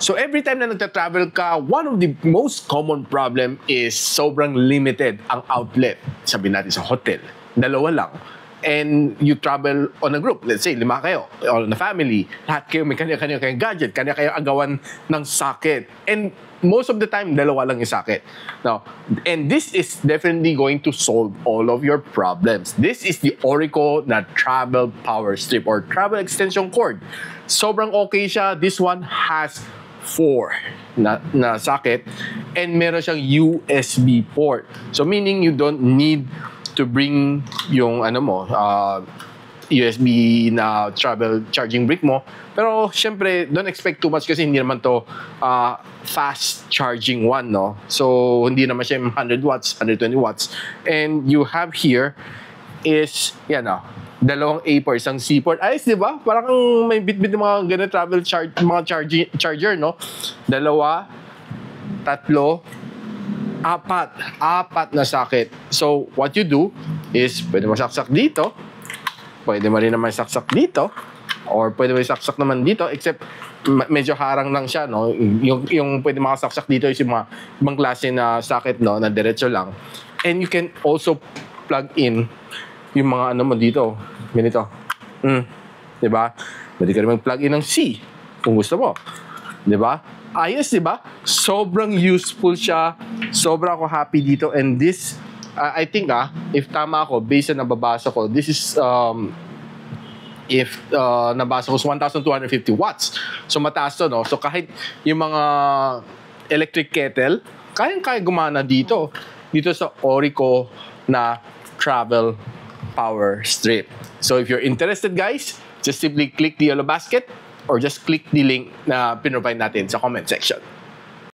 So every time na nagta-travel ka, one of the most common problem is sobrang limited ang outlet. Sabihin natin sa hotel, dalawa lang. And you travel on a group. Let's say, 5 kayo, or on a family. Lahat kayo may kanya-kanya kayong gadget, kanya-kanya agawan ng socket. And most of the time, dalawa lang yung socket. Now, and this is definitely going to solve all of your problems. This is the Orico na travel power strip or travel extension cord. Sobrang okay siya. This one has 4 na socket and meron siyang USB port. So meaning you don't need to bring yung USB na travel charging brick mo. Pero syempre, don't expect too much kasi hindi naman to fast charging one, no? So hindi naman siya 100 watts, 120 watts. And you have here is, yan o, dalawang A port, isang C port. Ayos, di ba? Parang may bit-bit ng mga ganun travel mga charger, no? 2, 3, 4 na socket. So, what you do is, pwede mo saksak dito, pwede mo rin naman saksak dito, or pwede mo saksak naman dito, except medyo harang lang siya, no? Yung pwede makasaksak dito is yung mga ibang klase na socket, no? Na diretso lang. And you can also plug in yung mga mo dito. Ganito. Diba? Pwede ka rin mag-plug in ng C kung gusto mo. Diba? Ayos, diba? Sobrang useful siya. Sobrang ako happy dito. And this, I think, if tama ako, based na nababasa ko, this is, nabasa ko is 1,250 watts. So, mataas to, no? So, kahit yung mga electric kettle, kayang-kaya gumana dito. Dito sa Orico na travel power strip. So if you're interested, guys, just simply click the yellow basket or just click the link na pinrovide natin sa comment section.